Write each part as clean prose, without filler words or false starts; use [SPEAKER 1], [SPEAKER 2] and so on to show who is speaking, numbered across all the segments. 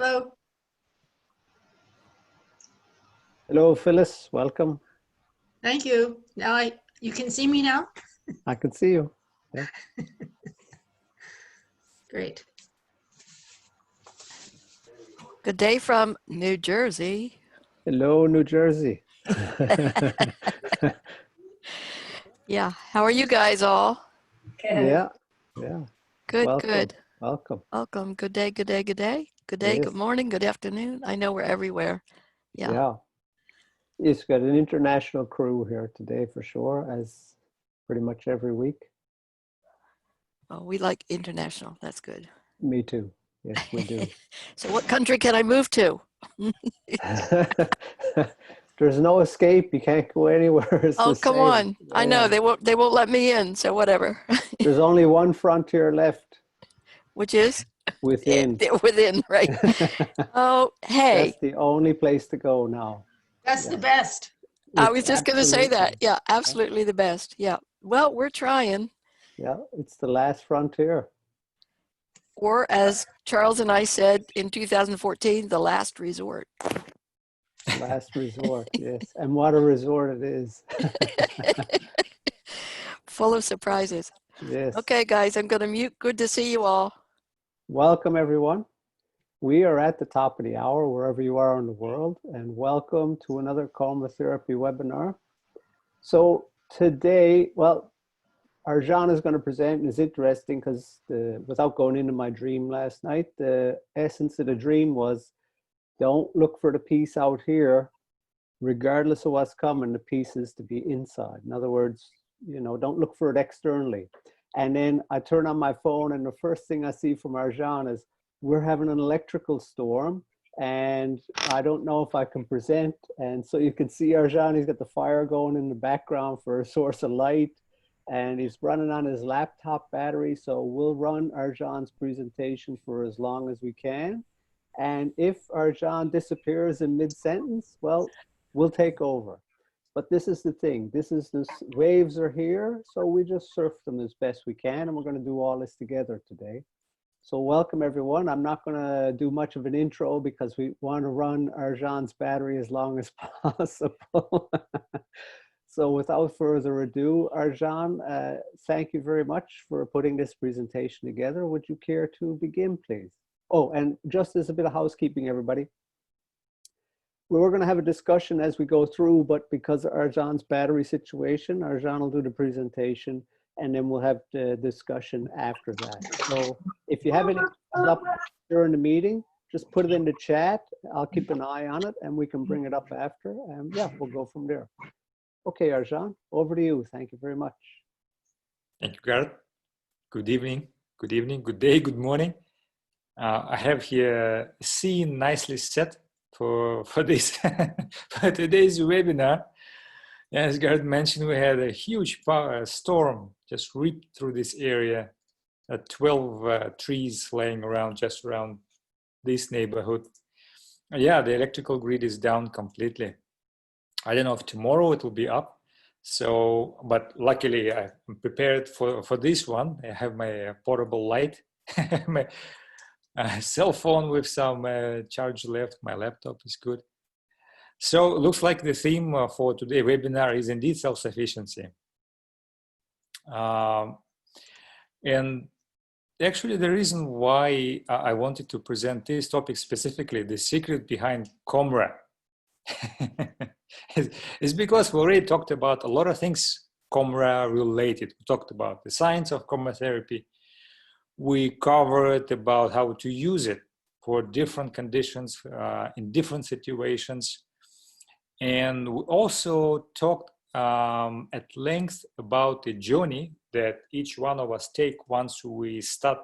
[SPEAKER 1] Hello.
[SPEAKER 2] Hello, Phyllis. Welcome.
[SPEAKER 1] Thank you. Now you can see me now?
[SPEAKER 2] I can see you. Yeah.
[SPEAKER 1] Great.
[SPEAKER 3] Good day from New Jersey.
[SPEAKER 2] Hello, New Jersey.
[SPEAKER 3] Yeah. How are you guys all?
[SPEAKER 2] Yeah. Yeah.
[SPEAKER 3] Good,
[SPEAKER 2] Welcome.
[SPEAKER 3] good.
[SPEAKER 2] Welcome.
[SPEAKER 3] Welcome. Good day, good day, good day. Good day,
[SPEAKER 2] Yes.
[SPEAKER 3] good morning, good afternoon. I know we're everywhere. Yeah.
[SPEAKER 2] Yeah. It's got an international crew here today for sure, as pretty much every week.
[SPEAKER 3] Oh, we like international. That's good.
[SPEAKER 2] Me too. Yes, we do.
[SPEAKER 3] So what country can I move to?
[SPEAKER 2] There's no escape. You can't go anywhere. It's
[SPEAKER 3] Oh,
[SPEAKER 2] the
[SPEAKER 3] come
[SPEAKER 2] same.
[SPEAKER 3] on. I know
[SPEAKER 2] Yeah.
[SPEAKER 3] they won't let me in, so whatever.
[SPEAKER 2] There's only one frontier left
[SPEAKER 3] Which is
[SPEAKER 2] within.
[SPEAKER 3] within, right? Oh, hey.
[SPEAKER 2] That's the only place to go now.
[SPEAKER 1] That's
[SPEAKER 2] Yeah.
[SPEAKER 1] the best.
[SPEAKER 3] I
[SPEAKER 2] It's
[SPEAKER 3] was just going to say that.
[SPEAKER 2] absolutely-
[SPEAKER 3] Yeah, absolutely the best. Yeah. Well, we're trying.
[SPEAKER 2] Yeah, it's the last frontier.
[SPEAKER 3] Or as Charles and I said in 2014, the last resort.
[SPEAKER 2] Last resort, yes. And what a resort it is.
[SPEAKER 3] Full of surprises.
[SPEAKER 2] Yes.
[SPEAKER 3] Okay, guys, I'm going to mute. Good to see you all.
[SPEAKER 2] Welcome, everyone. We are at the top of the hour, wherever you are in the world, and welcome to another coMra therapy webinar. So today, well, Arjan is going to present, and it's interesting because without going into my dream last night, the essence of the dream was don't look for the peace out here, regardless of what's coming, the peace is to be inside. In other words, you know, don't look for it externally. And then I turn on my phone and the first thing I see from Arjan is we're having an electrical storm and I don't know if I can present. And so you can see Arjan, he's got the fire going in the background for a source of light and he's running on his laptop battery. So we'll run Arjan's presentation for as long as we can. And if Arjan disappears in mid-sentence, well, we'll take over. But this is the thing, this waves are here, so we just surf them as best we can, and we're going to do all this together today. So welcome everyone. I'm not going to do much of an intro because we want to run Arjan's battery as long as possible. So without further ado, Arjan, thank you very much for putting this presentation together. Would you care to begin, please? Oh, and just as a bit of housekeeping, everybody, we're going to have a discussion as we go through, but because of Arjan's battery situation, Arjan will do the presentation and then we'll have the discussion after that. So if you have any up during the meeting, just put it in the chat. I'll keep an eye on it and we can bring it up after. And yeah, we'll go from there. Okay, Arjan, over to you. Thank you very much.
[SPEAKER 4] Thank you, Gareth. Good evening, good day, good morning. I have here a scene nicely set for this for today's webinar. As Gareth mentioned, we had a huge power storm just ripped through this area. 12 trees laying around just around this neighborhood. Yeah, the electrical grid is down completely. I don't know if tomorrow it will be up. So, but luckily I'm prepared for this one. I have my portable light, my cell phone with some charge left. My laptop is good. So it looks like the theme for today's webinar is indeed self-sufficiency. And actually the reason why I wanted to present this topic specifically, the secret behind coMra, is because we already talked about a lot of things coMra related. We talked about the science of coMra therapy. We covered about how to use it for different conditions in different situations. And we also talked at length about the journey that each one of us take once we start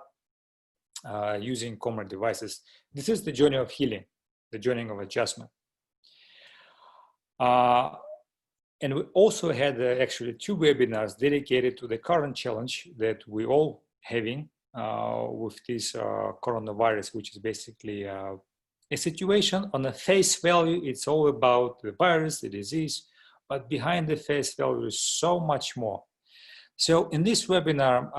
[SPEAKER 4] using coMra devices. This is the journey of healing, the journey of adjustment. And we also had actually 2 webinars dedicated to the current challenge that we all having with this coronavirus, which is basically a situation on a face value. It's all about the virus, the disease, but behind the face value is so much more. So in this webinar,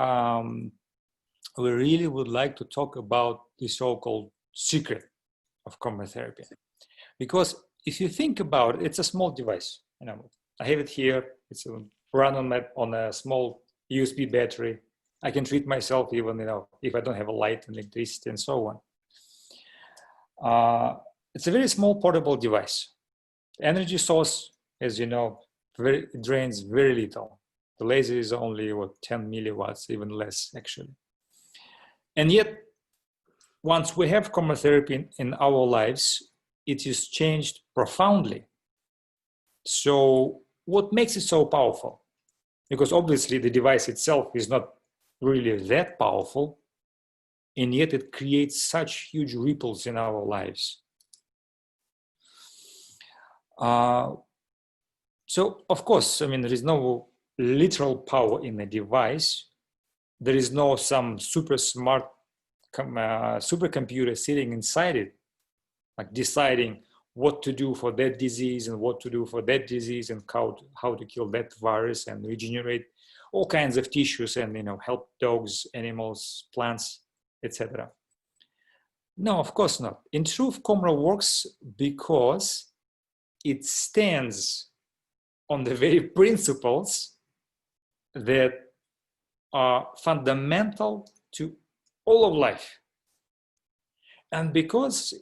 [SPEAKER 4] we really would like to talk about the so-called secret of coMra therapy. Because if you think about it, it's a small device. I have it here. It's run on a small USB battery. I can treat myself even, if I don't have a light and electricity and so on. It's a very small portable device. Energy source, as you know, it drains very little. The laser is only 10 milliwatts, even less actually. And yet, once we have coMra therapy in our lives, it is changed profoundly. So what makes it so powerful? Because obviously the device itself is not really that powerful, and yet it creates such huge ripples in our lives. So of course, there is no literal power in the device. There is no some super smart supercomputer sitting inside it, like deciding what to do for that disease and what to do for that disease and how to kill that virus and regenerate all kinds of tissues and help dogs, animals, plants, etc. No, of course not. In truth, coMra works because it stands on the very principles that are fundamental to all of life. And because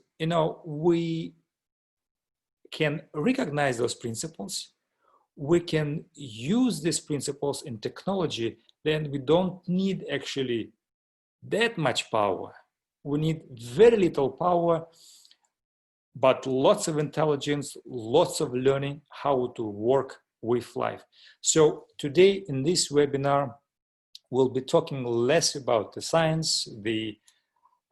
[SPEAKER 4] we can recognize those principles, we can use these principles in technology, then we don't need actually that much power. We need very little power, but lots of intelligence, lots of learning how to work with life. So today in this webinar, we'll be talking less about the science,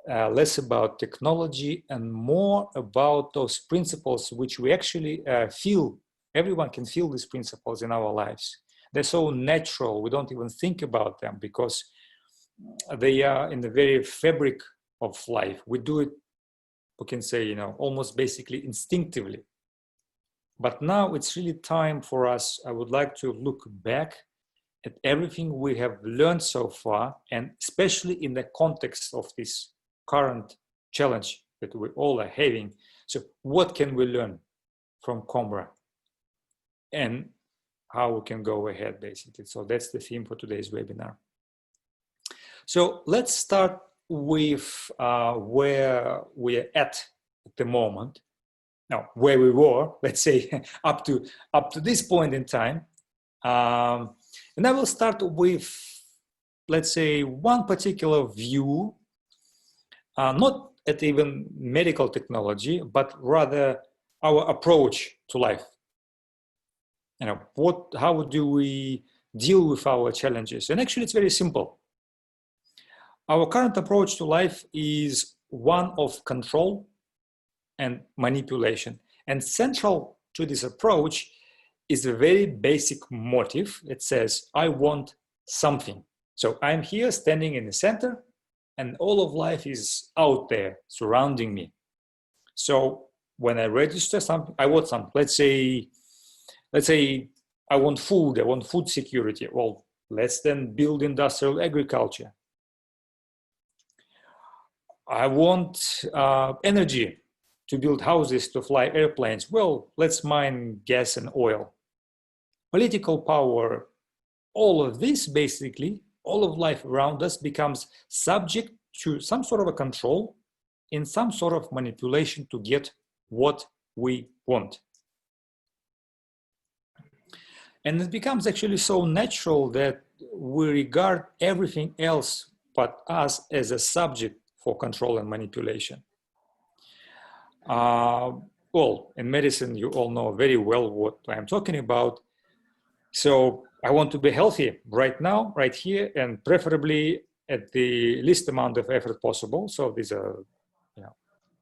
[SPEAKER 4] less about technology, and more about those principles which we actually feel. Everyone can feel these principles in our lives. They're so natural, we don't even think about them because they are in the very fabric of life. We do it, we can say, almost basically instinctively. But now it's really time for us, I would like to look back at everything we have learned so far, and especially in the context of this current challenge that we all are having. So what can we learn from coMra and how we can go ahead, basically. So that's the theme for today's webinar. So let's start with where we're at the moment. Now, where we were, let's say, up to this point in time. And I will start with, let's say, one particular view, not at even medical technology, but rather our approach to life. How do we deal with our challenges? And actually, it's very simple. Our current approach to life is one of control and manipulation. And central to this approach is a very basic motive. It says, I want something. So I'm here standing in the center, and all of life is out there surrounding me. So when I register something, I want something. Let's say I want food, I want food security. Well, let's then build industrial agriculture. I want energy to build houses, to fly airplanes. Well, let's mine gas and oil. Political power, all of this basically, all of life around us becomes subject to some sort of a control in some sort of manipulation to get what we want. And it becomes actually so natural that we regard everything else but us as a subject for control and manipulation. Well, in medicine, you all know very well what I'm talking about. So I want to be healthy right now, right here, and preferably at the least amount of effort possible. So these are,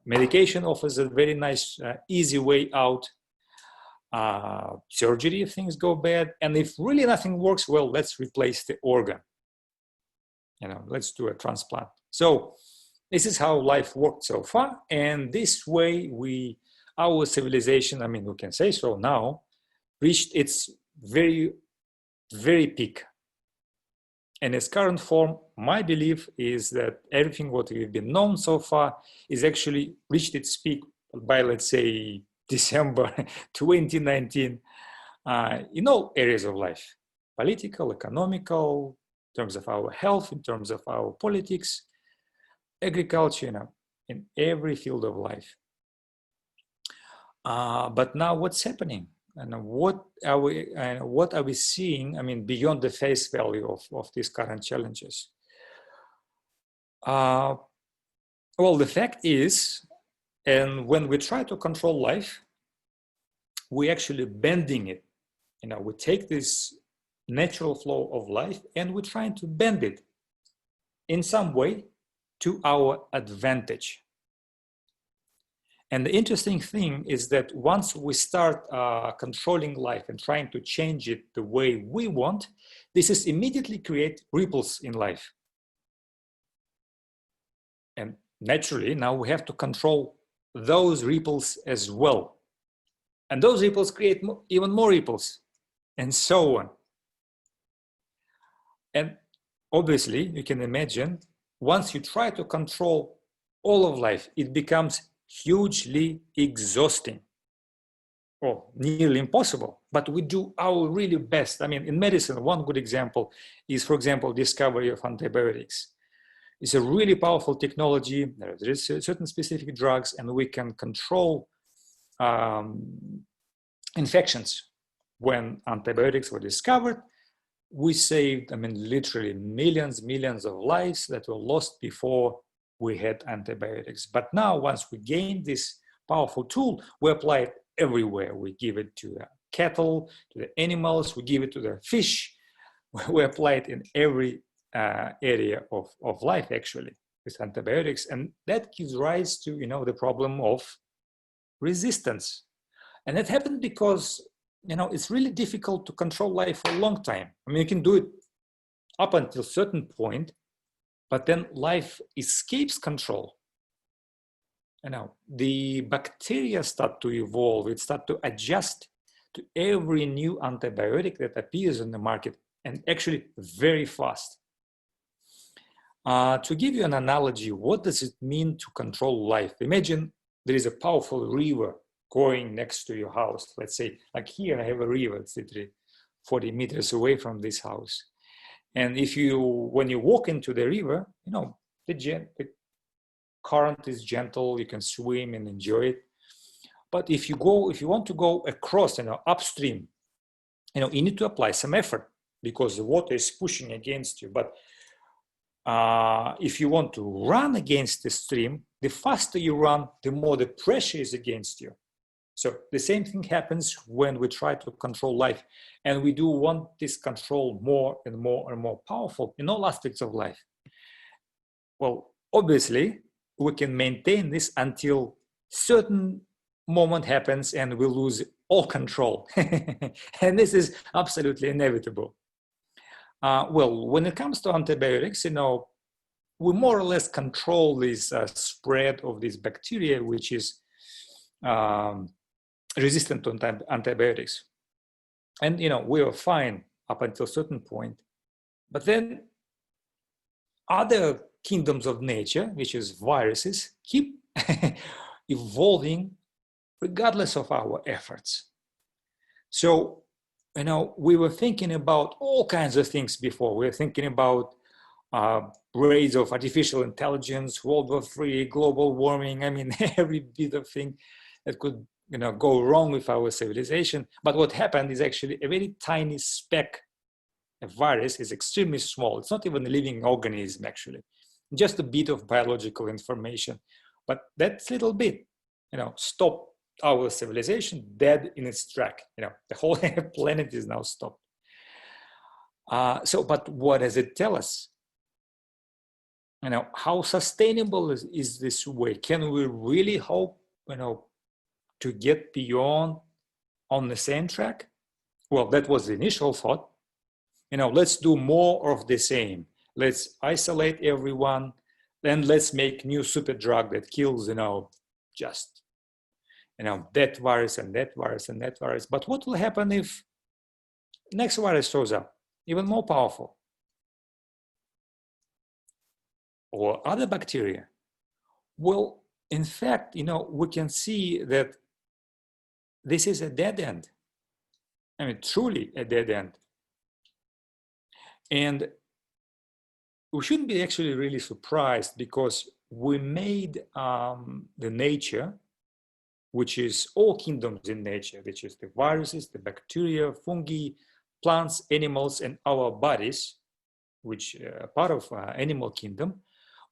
[SPEAKER 4] medication offers a very nice, easy way out. Surgery if things go bad, and if really nothing works, well, let's replace the organ. Let's do a transplant. So this is how life worked so far, and this way our civilization, we can say so now, reached its very, very peak. And its current form my belief is that everything what we've been known so far is actually reached its peak by, let's say, December 2019 in all areas of life, political, economical, in terms of our health, in terms of our politics, agriculture, in every field of life. But now what's happening? And what are we seeing, I mean, beyond the face value of these current challenges? Well, the fact is, and when we try to control life, we actually bending it. We take this natural flow of life and we're trying to bend it in some way to our advantage. And the interesting thing is that once we start controlling life and trying to change it the way we want, this is immediately create ripples in life. And naturally, now we have to control those ripples as well. And those ripples create even more ripples, and so on. And obviously, you can imagine, once you try to control all of life, it becomes hugely exhausting, or nearly impossible, but we do our really best. I mean, in medicine, one good example is, for example, discovery of antibiotics. It's a really powerful technology. There is certain specific drugs, and we can control infections. When antibiotics were discovered, we saved, I mean, literally millions of lives that were lost before we had antibiotics. But now, once we gain this powerful tool, we apply it everywhere. We give it to the cattle, to the animals, we give it to the fish. We apply it in every area of life, actually, with antibiotics. And that gives rise to, the problem of resistance. And that happened because, it's really difficult to control life for a long time. I mean, you can do it up until a certain point, but then life escapes control. The bacteria start to evolve, it starts to adjust to every new antibiotic that appears on the market, and actually very fast. To give you an analogy, what does it mean to control life? Imagine there is a powerful river going next to your house. Let's say, like here, I have a river, it's literally 40 meters away from this house. And when you walk into the river, the current is gentle, you can swim and enjoy it. But if you want to go across, upstream, you need to apply some effort because the water is pushing against you. But if you want to run against the stream, the faster you run, the more the pressure is against you. So the same thing happens when we try to control life, and we do want this control more and more and more powerful in all aspects of life. Well, obviously, we can maintain this until certain moment happens and we lose all control. And this is absolutely inevitable. Well, when it comes to antibiotics, we more or less control this spread of this bacteria, which is resistant to antibiotics. And, we are fine up until a certain point. But then other kingdoms of nature, which is viruses, keep evolving regardless of our efforts. So, we were thinking about all kinds of things before. We were thinking about rays of artificial intelligence, World War III, global warming, I mean, every bit of thing that could go wrong with our civilization. But what happened is actually a very tiny speck. A virus is extremely small. It's not even a living organism, actually. Just a bit of biological information. But that little bit, stopped our civilization dead in its track. The whole planet is now stopped. But what does it tell us? How sustainable is this way? Can we really hope, to get beyond on the same track? Well, that was the initial thought. Let's do more of the same. Let's isolate everyone, then let's make new super drug that kills, just, that virus and that virus and that virus. But what will happen if next virus shows up, even more powerful? or other bacteria? Well, in fact, we can see that this is a dead end. I mean, truly a dead end. And we shouldn't be actually really surprised, because we made the nature, which is all kingdoms in nature, which is the viruses, the bacteria, fungi, plants, animals, and our bodies, which are part of animal kingdom,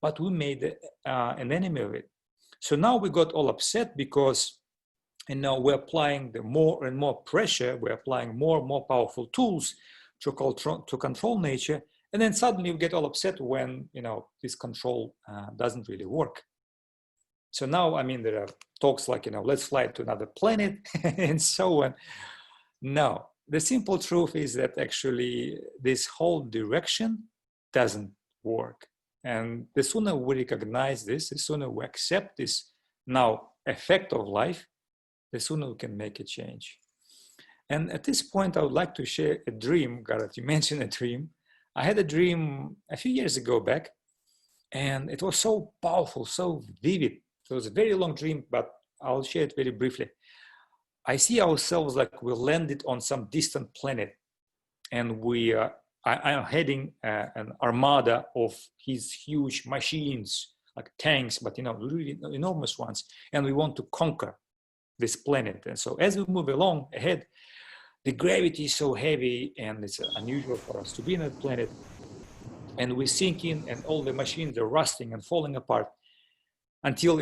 [SPEAKER 4] but we made an enemy of it. So now we got all upset because we're applying the more and more pressure, we're applying more and more powerful tools to control nature, and then suddenly we get all upset when this control doesn't really work. So now, I mean, there are talks like, let's fly to another planet and so on. No, the simple truth is that actually this whole direction doesn't work. And the sooner we recognize this, the sooner we accept this now effect of life, the sooner we can make a change. And at this point, I would like to share a dream. Gareth, you mentioned a dream. I had a dream a few years ago back, and it was so powerful, so vivid. It was a very long dream, but I'll share it very briefly. I see ourselves like we landed on some distant planet, and I'm heading an armada of these huge machines, like tanks, but really enormous ones, and we want to conquer this planet. And so as we move along ahead, the gravity is so heavy, and it's unusual for us to be on that planet, and we're sinking, and all the machines are rusting and falling apart, until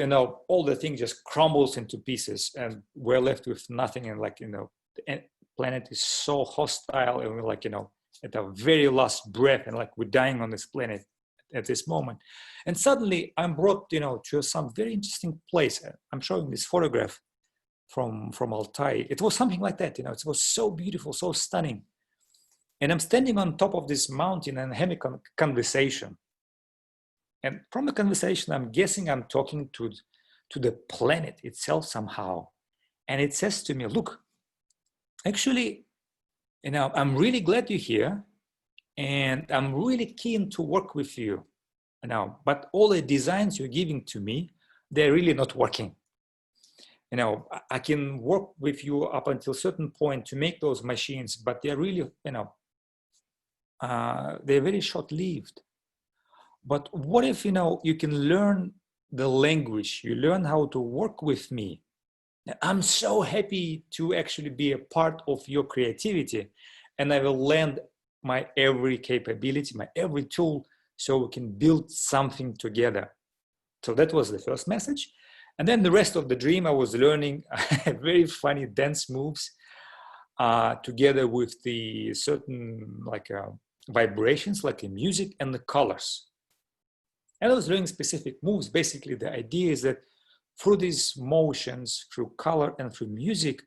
[SPEAKER 4] all the thing just crumbles into pieces, and we're left with nothing. And the planet is so hostile, and we're at our very last breath, and we're dying on this planet at this moment. And suddenly I'm brought to some very interesting place. I'm showing this photograph from Altai. It was something like that. It was so beautiful, so stunning. And I'm standing on top of this mountain and having a conversation. And from the conversation, I'm guessing I'm talking to the planet itself somehow. And it says to me, look, actually, I'm really glad you're here, and I'm really keen to work with you but all the designs you're giving to me, they're really not working. I can work with you up until a certain point to make those machines, but they're really, they're very short-lived. But what if, you can learn the language, you learn how to work with me? I'm so happy to actually be a part of your creativity, and I will lend my every capability, my every tool, so we can build something together. So that was the first message. And then the rest of the dream, I was learning very funny dance moves together with the certain vibrations, like the music and the colors. And I was doing specific moves. Basically, the idea is that through these motions, through color and through music,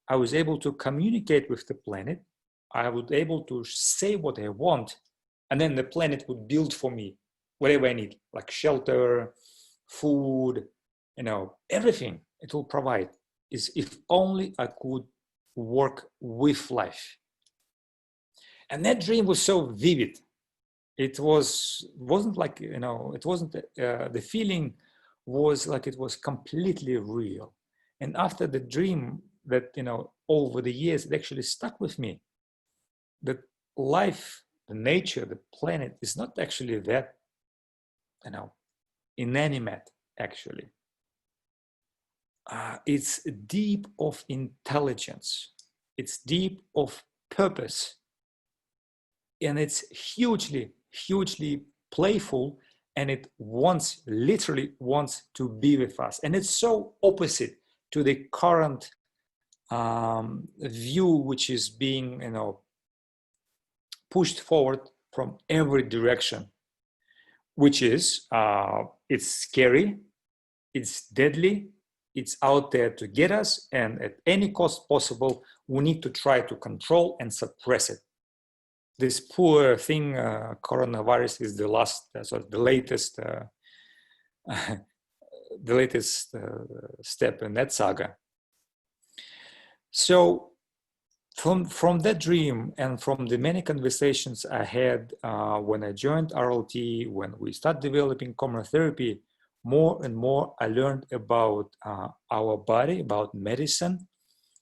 [SPEAKER 4] I was able to communicate with the planet. I was able to say what I want, and then the planet would build for me whatever I need, like shelter, food, everything it will provide. Is if only I could work with life. And that dream was so vivid. It wasn't like, it wasn't, the feeling was like it was completely real. And after the dream, that, over the years, it actually stuck with me. That life, the nature, the planet is not actually that, inanimate, actually. It's deep of intelligence. It's deep of purpose. And it's hugely, hugely playful, and it literally wants to be with us. And it's so opposite to the current view, which is being, pushed forward from every direction, which is, it's scary, it's deadly, it's out there to get us, and at any cost possible, we need to try to control and suppress it. This poor thing, coronavirus, is the latest step in that saga. So from that dream and from the many conversations I had when I joined RLT, when we started developing coMra therapy, more and more I learned about our body, about medicine,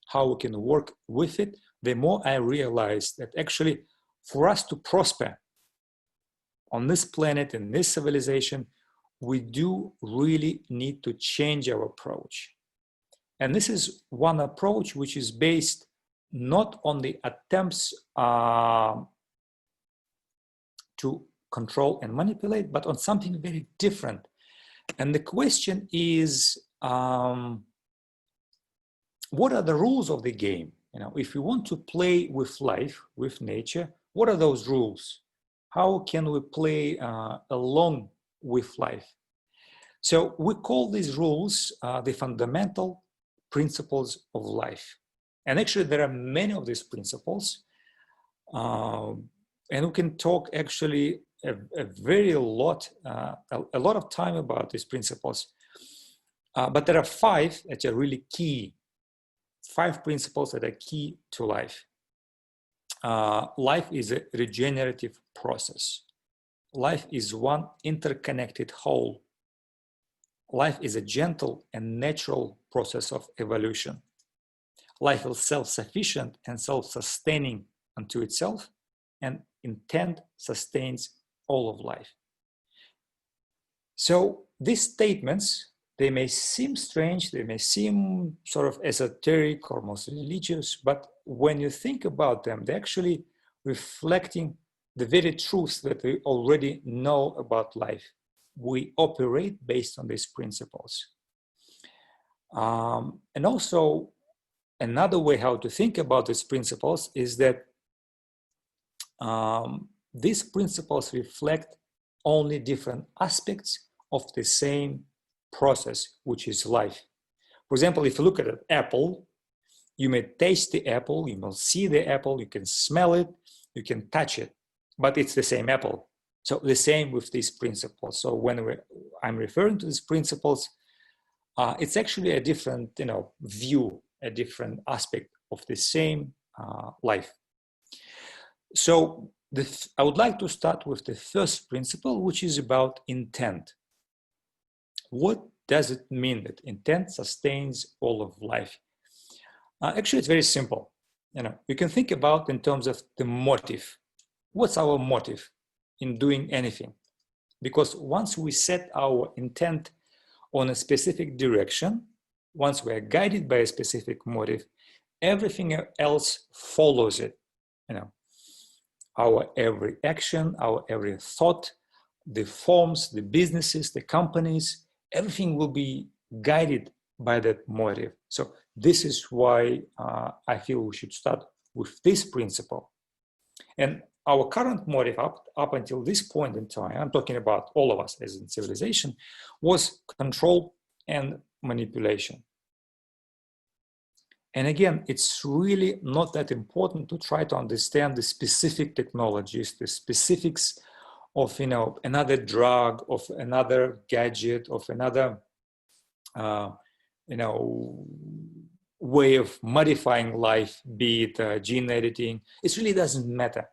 [SPEAKER 4] how we can work with it. The more I realized that actually for us to prosper on this planet, in this civilization, we do really need to change our approach. And this is one approach which is based not on the attempts to control and manipulate, but on something very different. And the question is, what are the rules of the game? You know, if we want to play with life, with nature, what are those rules? How can we play along with life? So we call these rules the fundamental principles of life. And actually there are many of these principles. And we can talk actually a lot of time about these principles. But there are 5 that are really key. 5 principles that are key to life. Life is a regenerative process. Life is one interconnected whole. Life is a gentle and natural process of evolution. Life is self-sufficient and self-sustaining unto itself, and intent sustains all of life. So these statements, they may seem strange, they may seem sort of esoteric or almost religious, but when you think about them, they're actually reflecting the very truths that we already know about life. We operate based on these principles. And also, another way how to think about these principles is that these principles reflect only different aspects of the same process, which is life. For example, if you look at an apple, you may taste the apple, you will see the apple, you can smell it, you can touch it, but it's the same apple. So the same with these principles. So when I'm referring to these principles, it's actually a different, view, a different aspect of the same life. So I would like to start with the first principle, which is about intent. What does it mean that intent sustains all of life? Actually, it's very simple. You can think about in terms of the motive. What's our motive in doing anything? Because once we set our intent on a specific direction, once we are guided by a specific motive, everything else follows it. Our every action, our every thought, the forms, the businesses, the companies, everything will be guided by that motive. So this is why I feel we should start with this principle. And our current motive up until this point in time, I'm talking about all of us as in civilization, was control and manipulation. And again, it's really not that important to try to understand the specific technologies, the specifics of, another drug, of another gadget, of another, way of modifying life, be it gene editing. It really doesn't matter.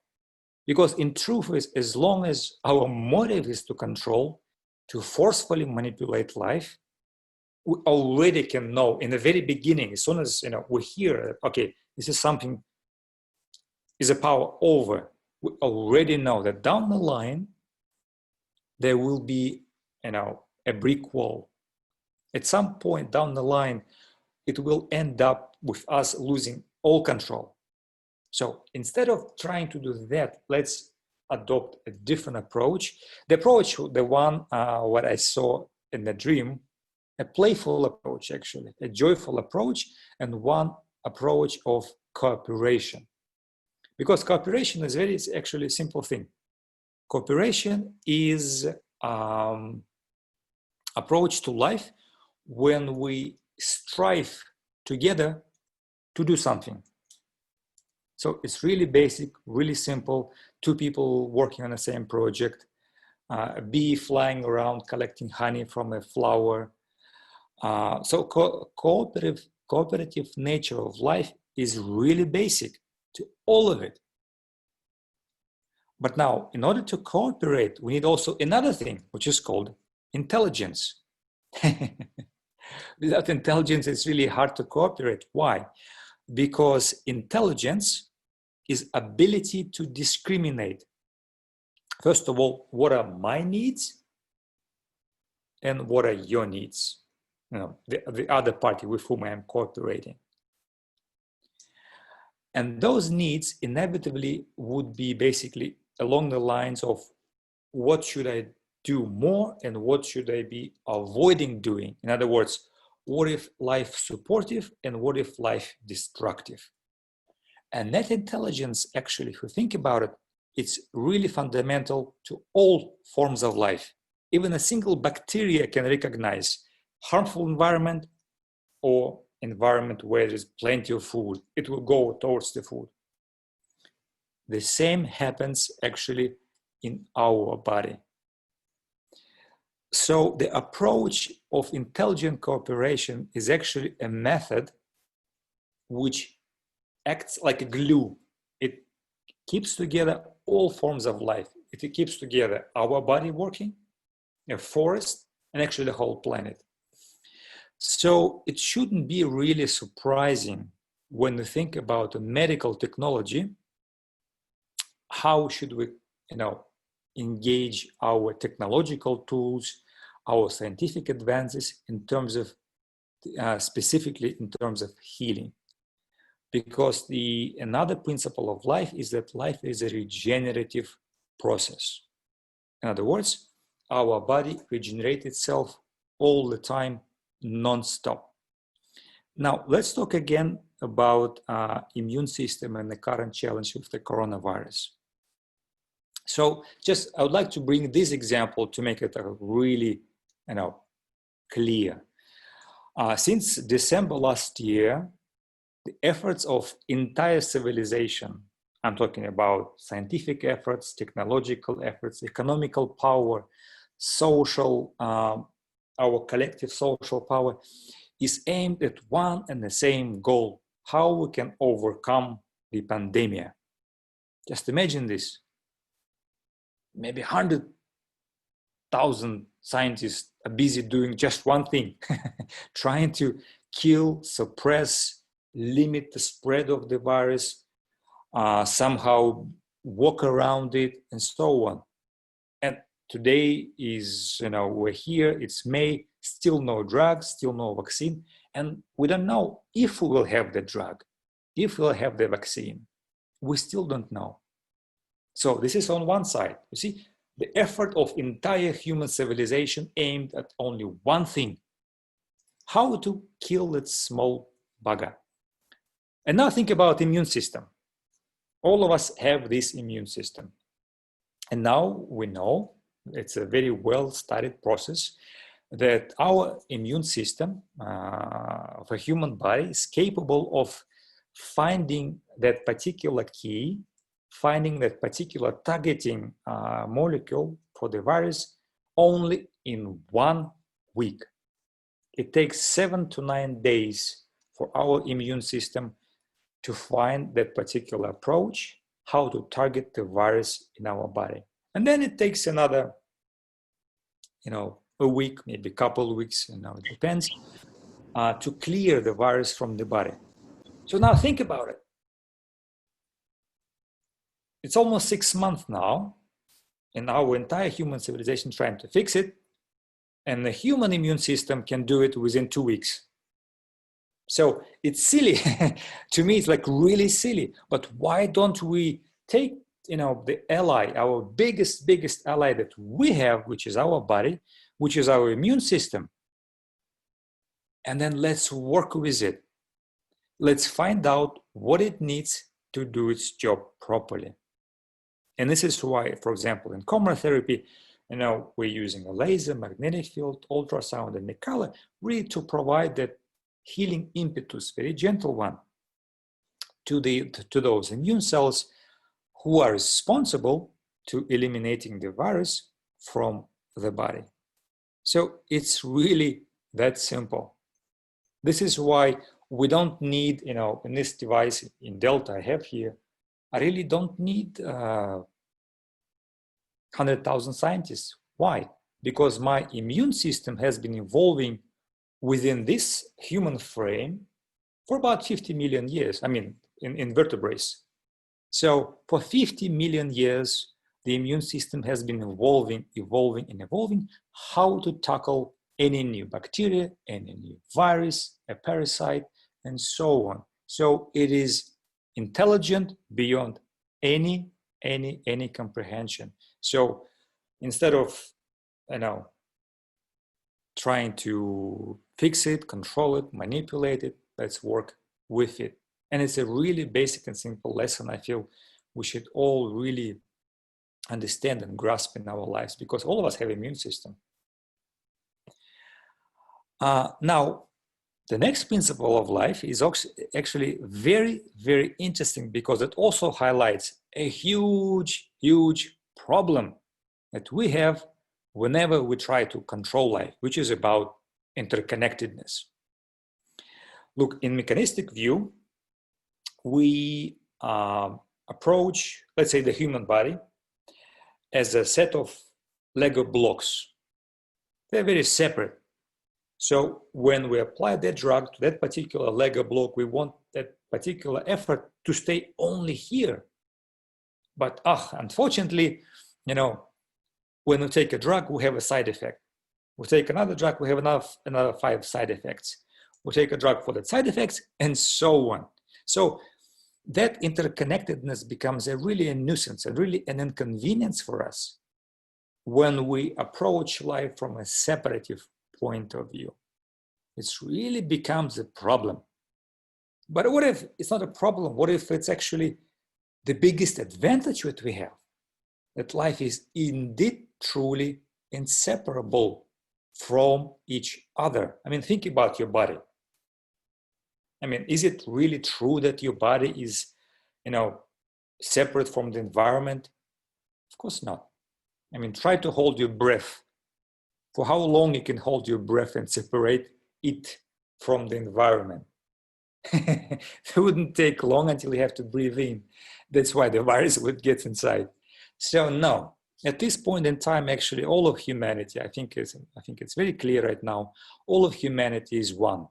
[SPEAKER 4] Because in truth, as long as our motive is to control, to forcefully manipulate life, we already can know in the very beginning, as soon as we hear, okay, this is something, is a power over, we already know that down the line, there will be, a brick wall. At some point down the line, it will end up with us losing all control. So instead of trying to do that, let's adopt a different approach. The approach, the one what I saw in the dream, a playful approach, actually, a joyful approach, and one approach of cooperation. Because cooperation is actually a simple thing. Cooperation is approach to life when we strive together to do something. So it's really basic, really simple. 2 people working on the same project, a bee flying around collecting honey from a flower. So cooperative nature of life is really basic. to all of it. But now, in order to cooperate, we need also another thing, which is called intelligence. Without intelligence, it's really hard to cooperate. Why? Because intelligence is ability to discriminate. First of all, what are my needs and what are your needs? You know, the other party with whom I am cooperating. And those needs inevitably would be basically along the lines of what should I do more and what should I be avoiding doing? In other words, what if life supportive and what if life destructive? And that intelligence, actually, if you think about it, it's really fundamental to all forms of life. Even a single bacteria can recognize harmful environment or environment where there's plenty of food. It will go towards the food. The same happens actually in our body. So the approach of intelligent cooperation is actually a method which acts like a glue. It keeps together all forms of life. It keeps together our body working, a forest, and actually the whole planet. So it shouldn't be really surprising when we think about a medical technology, how should we, engage our technological tools, our scientific advances in terms of, specifically in terms of healing. Because another principle of life is that life is a regenerative process. In other words, our body regenerates itself all the time, non-stop. Now, let's talk again about immune system and the current challenge with the coronavirus. So I would like to bring this example to make it really, clear. Since December last year, the efforts of entire civilization, I'm talking about scientific efforts, technological efforts, economical power, social, our collective social power, is aimed at one and the same goal: how we can overcome the pandemic. Just imagine this. Maybe 100,000 scientists are busy doing just one thing, trying to kill, suppress, limit the spread of the virus, somehow walk around it, and so on. And today is, we're here, it's May, still no drug, still no vaccine, and we don't know if we will have the drug, if we'll have the vaccine. We still don't know. So this is on one side. You see, the effort of entire human civilization aimed at only one thing: how to kill that small bugger. And now think about immune system. All of us have this immune system. And now we know, it's a very well-studied process, that our immune system of a human body is capable of finding that particular key, finding that particular targeting molecule for the virus only in 1 week. It takes 7 to 9 days for our immune system to find that particular approach, how to target the virus in our body. And then it takes another, a week, maybe a couple of weeks, it depends, to clear the virus from the body. So now think about it. It's almost 6 months now, and our entire human civilization trying to fix it, and the human immune system can do it within 2 weeks. So it's silly. To me, it's like really silly. But why don't we take, the ally, our biggest ally that we have, which is our body, which is our immune system, and then let's work with it. Let's find out what it needs to do its job properly. And this is why, for example, in coMra therapy, we're using a laser, magnetic field, ultrasound, and the color, really to provide that healing impetus, very gentle one, to those immune cells who are responsible to eliminating the virus from the body. So it's really that simple. This is why we don't need, you know, in this device in Delta I have here, I really don't need 100,000 scientists. Why? Because my immune system has been evolving within this human frame for about 50 million years. I mean, in vertebrates. So for 50 million years, the immune system has been evolving how to tackle any new bacteria, any new virus, a parasite, and so on. So it is intelligent beyond any comprehension. So instead of, you know, trying to fix it, control it, manipulate it, let's work with it. And it's a really basic and simple lesson I feel we should all really understand and grasp in our lives, because all of us have immune system. Now, the next principle of life is actually very, very interesting, because it also highlights a huge problem that we have whenever we try to control life, which is about interconnectedness. Look, in mechanistic view, we approach, let's say, the human body as a set of Lego blocks. They're very separate. So when we apply that drug to that particular Lego block, we want that particular effort to stay only here. But unfortunately, you know, when we take a drug, we have a side effect. We take another drug, we have another 5 side effects. We take a drug for the side effects, and so on. So that interconnectedness becomes really a nuisance and really an inconvenience for us when we approach life from a separative point of view. It really becomes a problem. But what if it's not a problem? What if it's actually the biggest advantage that we have? That life is indeed truly inseparable from each other. I mean, think about your body. I mean, is it really true that your body is, you know, separate from the environment? Of course not. I mean, try to hold your breath. For how long you can hold your breath and separate it from the environment? It wouldn't take long until you have to breathe in. That's why the virus would get inside. So no, at this point in time, actually, all of humanity, I think it's very clear right now, all of humanity is one.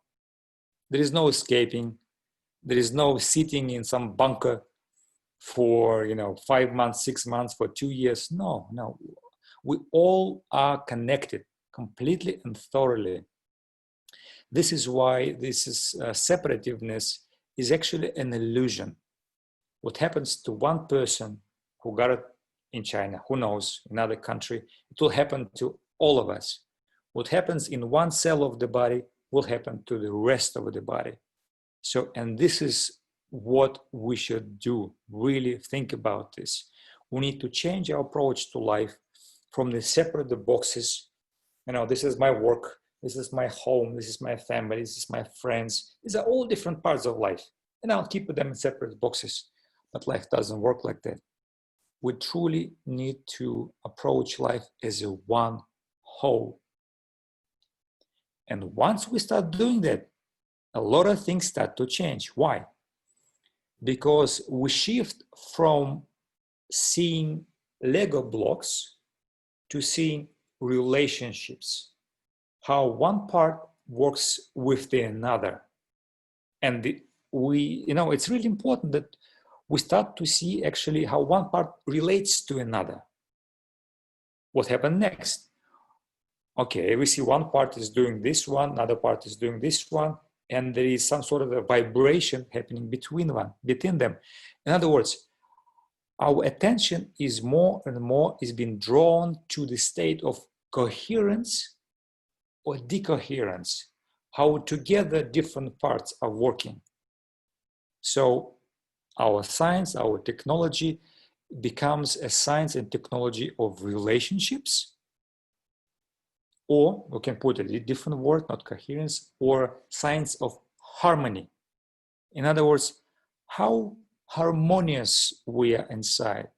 [SPEAKER 4] There is no escaping. There is no sitting in some bunker for, you know, 5 months, 6 months, for 2 years. No. We all are connected completely and thoroughly. This is why separativeness is actually an illusion. What happens to one person who got it in China, who knows, in another country, it will happen to all of us. What happens in one cell of the body will happen to the rest of the body. So, and this is what we should do, really think about this. We need to change our approach to life from the separate boxes. You know, this is my work, this is my home, this is my family, this is my friends. These are all different parts of life. And I'll keep them in separate boxes. But life doesn't work like that. We truly need to approach life as a one whole. And once we start doing that, a lot of things start to change. Why? Because we shift from seeing Lego blocks to seeing relationships, how one part works with the another. And it's really important that we start to see actually how one part relates to another. What happened next? Okay, we see one part is doing this one, another part is doing this one, and there is some sort of a vibration happening between them. In other words, our attention is more and more being drawn to the state of coherence or decoherence, how together different parts are working. So our science, our technology becomes a science and technology of relationships, or we can put a different word, not coherence, or science of harmony. In other words, how harmonious we are inside.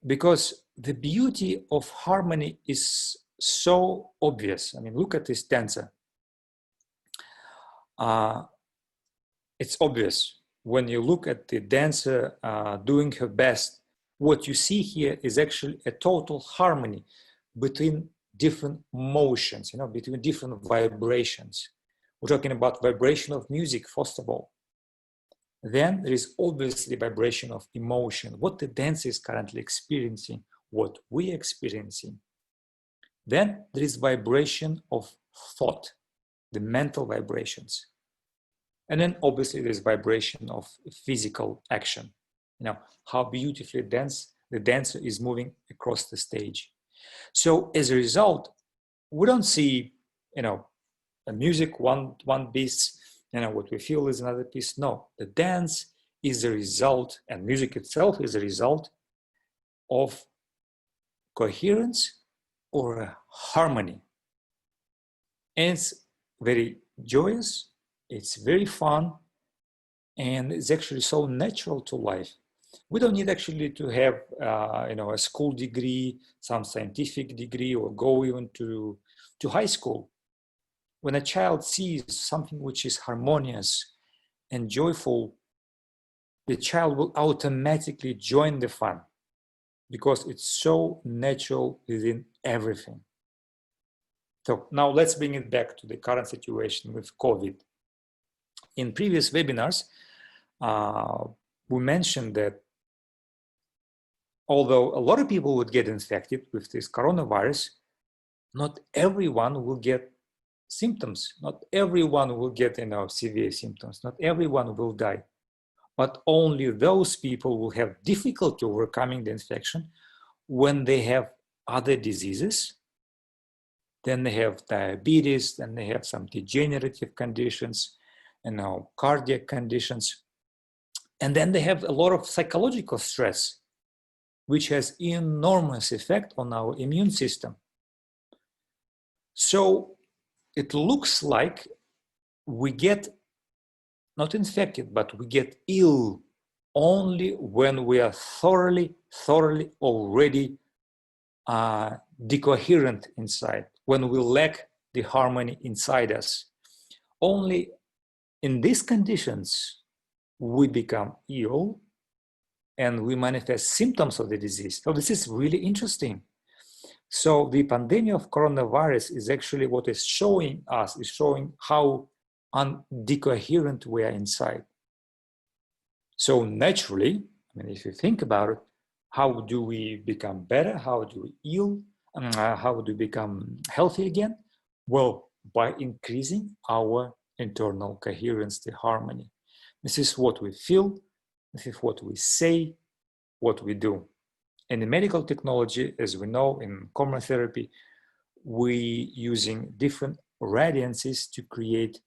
[SPEAKER 4] Because the beauty of harmony is so obvious. I mean, look at this dancer. it's obvious. When you look at the dancer doing her best, what you see here is actually a total harmony between different motions, between different vibrations. We're talking about vibration of music, first of all. Then there is obviously vibration of emotion, what the dancer is currently experiencing, what we're experiencing. Then there is vibration of thought, the mental vibrations. And then obviously there's vibration of physical action. How beautifully the dancer is moving across the stage. So as a result, we don't see, a music, one piece, what we feel is another piece. No, the dance is a result, and music itself is a result of coherence or a harmony. And it's very joyous, it's very fun, and it's actually so natural to life. We don't need actually to have, a school degree, some scientific degree, or go even to high school. When a child sees something which is harmonious and joyful, the child will automatically join the fun because it's so natural within everything. So now let's bring it back to the current situation with COVID. In previous webinars, we mentioned that although a lot of people would get infected with this coronavirus, not everyone will get symptoms. Not everyone will get severe symptoms. Not everyone will die. But only those people will have difficulty overcoming the infection when they have other diseases. Then they have diabetes, then they have some degenerative conditions, cardiac conditions. And then they have a lot of psychological stress, which has enormous effect on our immune system. So it looks like we get not infected, but we get ill only when we are thoroughly already decoherent inside, when we lack the harmony inside us. Only in these conditions, we become ill and we manifest symptoms of the disease. So this is really interesting. So the pandemic of coronavirus is actually what is showing us, is showing how undecoherent we are inside. So naturally, if you think about it, how do we become better? How do we heal? How do we become healthy again? Well, by increasing our internal coherence, the harmony. This is what we feel, this is what we say, what we do. And in medical technology, as we know, in coMra therapy, we using different radiances to create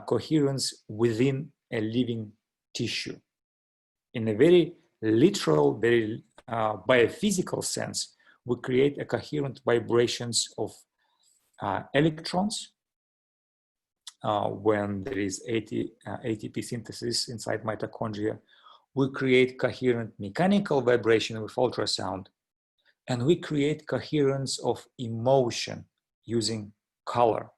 [SPEAKER 4] coherence within a living tissue. In a very literal, very biophysical sense, we create a coherent vibrations of electrons when there is ATP synthesis inside mitochondria. We create coherent mechanical vibration with ultrasound, and we create coherence of emotion using color.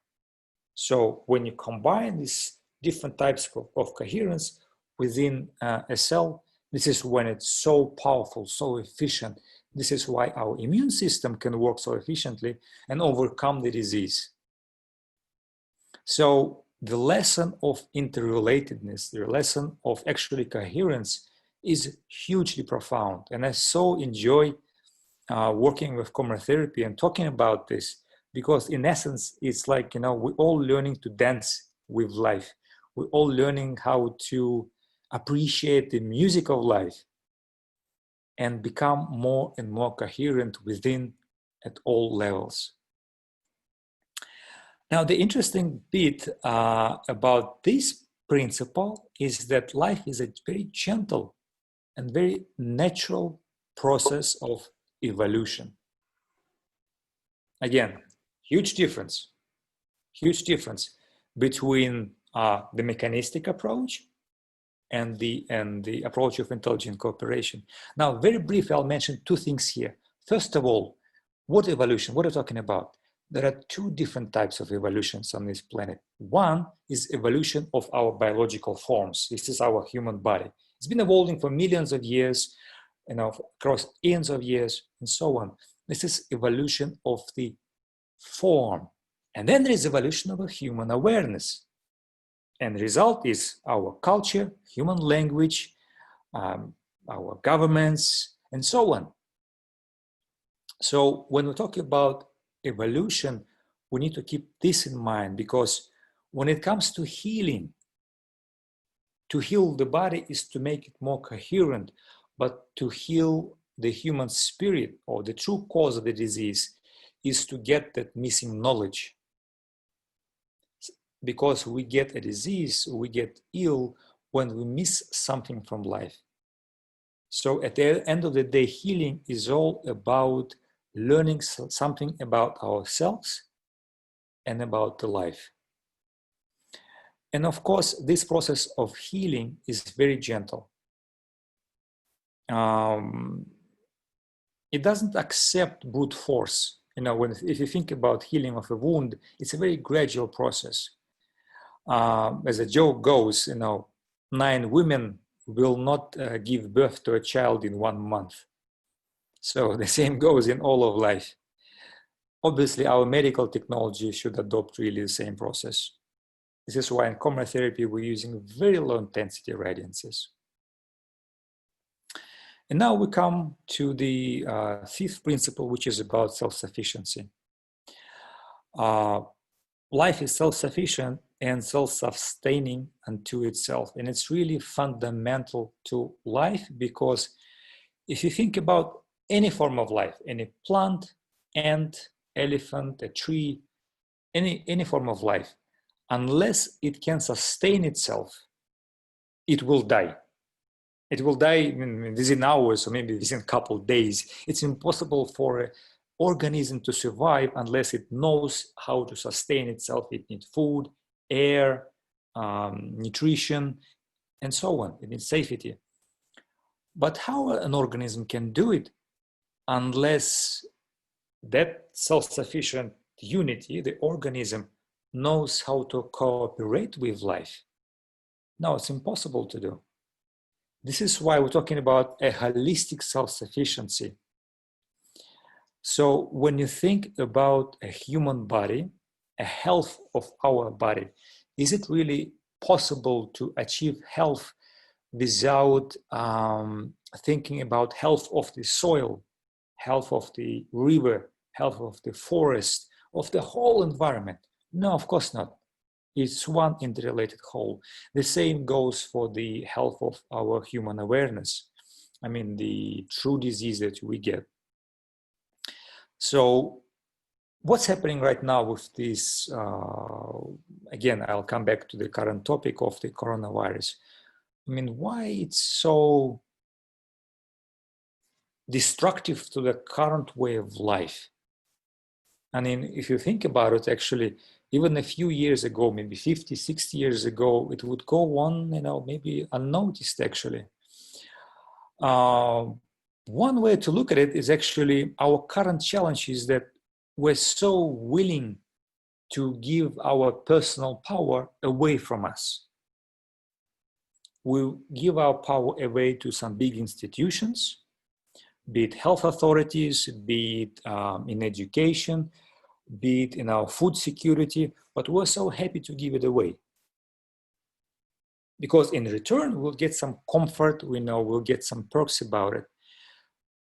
[SPEAKER 4] So when you combine these different types of coherence within a cell, this is when it's so powerful, so efficient. This is why our immune system can work so efficiently and overcome the disease. So the lesson of interrelatedness, the lesson of actually coherence is hugely profound. And I so enjoy working with coMra therapy and talking about this, because in essence, it's like, we're all learning to dance with life. We're all learning how to appreciate the music of life and become more and more coherent within at all levels. Now, the interesting bit about this principle is that life is a very gentle and very natural process of evolution. Again, huge difference between the mechanistic approach and the approach of intelligent cooperation. Now, very briefly, I'll mention two things here. First of all, what evolution? What are we talking about? there are two different types of evolutions on this planet. One is evolution of our biological forms. This is our human body. It's been evolving for millions of years, across eons of years, and so on. This is evolution of the form. And then there is evolution of a human awareness. And the result is our culture, human language, our governments, and so on. So when we talk about evolution, we need to keep this in mind, because when it comes to healing, to heal the body is to make it more coherent, but to heal the human spirit, or the true cause of the disease, is to get that missing knowledge. Because we get a disease, we get ill when we miss something from life. So at the end of the day, healing is all about learning something about ourselves and about the life. And of course, this process of healing is very gentle. It doesn't accept brute force. If you think about healing of a wound, it's a very gradual process. As a joke goes, 9 women will not give birth to a child in 1 month. So the same goes in all of life. Obviously, our medical technology should adopt really the same process. This is why in coMra therapy, we're using very low intensity radiances. And now we come to the 5th principle, which is about self-sufficiency. Life is self-sufficient and self-sustaining unto itself. And it's really fundamental to life, because if you think about any form of life, any plant, ant, elephant, a tree, any form of life, unless it can sustain itself, it will die. It will die within hours or maybe within a couple of days. It's impossible for an organism to survive unless it knows how to sustain itself. It needs food, air, nutrition, and so on. It needs safety. But how an organism can do it unless that self-sufficient unity, the organism, knows how to cooperate with life? No, it's impossible to do. This is why we're talking about a holistic self-sufficiency. So when you think about a human body, a health of our body, is it really possible to achieve health without thinking about health of the soil, health of the river, health of the forest, of the whole environment? No, of course not. It's one interrelated whole. The same goes for the health of our human awareness. The true disease that we get. So what's happening right now with this, again, I'll come back to the current topic of the coronavirus. Why it's so destructive to the current way of life? If you think about it, actually, even a few years ago, maybe 50, 60 years ago, it would go on, maybe unnoticed, actually. One way to look at it is actually our current challenge is that we're so willing to give our personal power away from us. We give our power away to some big institutions, be it health authorities, be it in education, be it in our food security, but we're so happy to give it away. Because in return, we'll get some comfort, we'll get some perks about it.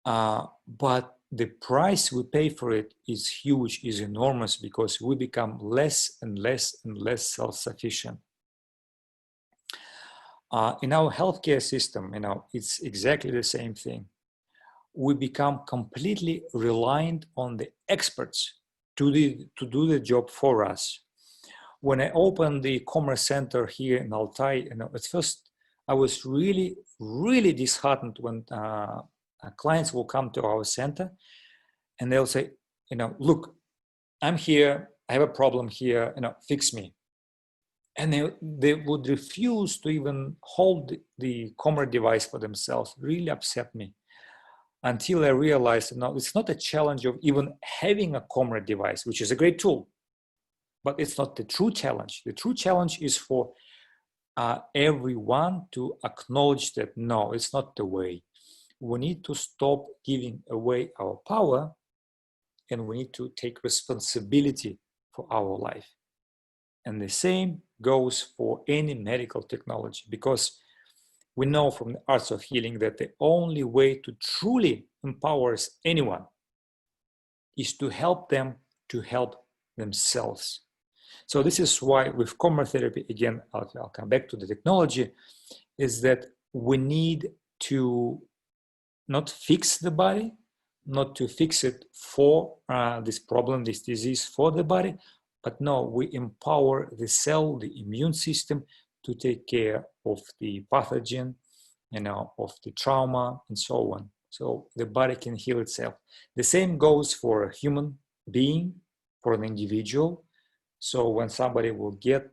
[SPEAKER 4] But the price we pay for it is huge, is enormous, because we become less and less and less self-sufficient. In our healthcare system, it's exactly the same thing. We become completely reliant on the experts to do the job for us. When I opened the coMra Center here in Altai, at first I was really, really disheartened when clients will come to our center and they'll say, look, I'm here, I have a problem here, fix me. And they would refuse to even hold the coMra device for themselves. Really upset me. until I realized, no, it's not a challenge of even having a coMra device, which is a great tool, but it's not the true challenge. The true challenge is for everyone to acknowledge that, no, it's not the way. We need to stop giving away our power, and we need to take responsibility for our life. And the same goes for any medical technology, because we know from the arts of healing that the only way to truly empower anyone is to help them to help themselves. So this is why with coMra therapy, again, I'll come back to the technology, is that we need to not fix the body, not to fix it for this problem, this disease for the body, but no, we empower the cell, the immune system to take care of the pathogen, of the trauma and so on. So the body can heal itself. The same goes for a human being, for an individual. So when somebody will get,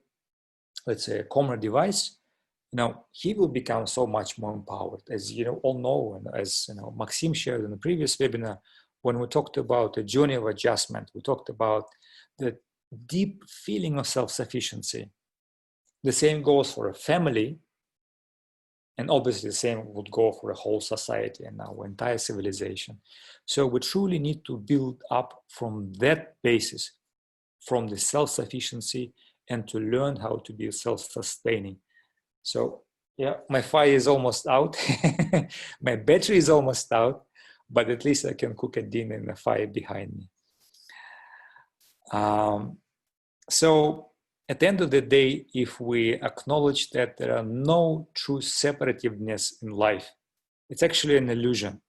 [SPEAKER 4] let's say, a coMra device, he will become so much more empowered. As you all know, and as Maxim shared in the previous webinar, when we talked about the journey of adjustment, we talked about the deep feeling of self-sufficiency. The same goes for a family, and obviously the same would go for a whole society and our entire civilization. So we truly need to build up from that basis, from the self-sufficiency, and to learn how to be self-sustaining. So yeah, my fire is almost out. My battery is almost out, but at least I can cook a dinner in the fire behind me. So at the end of the day, if we acknowledge that there are no true separativeness in life, it's actually an illusion,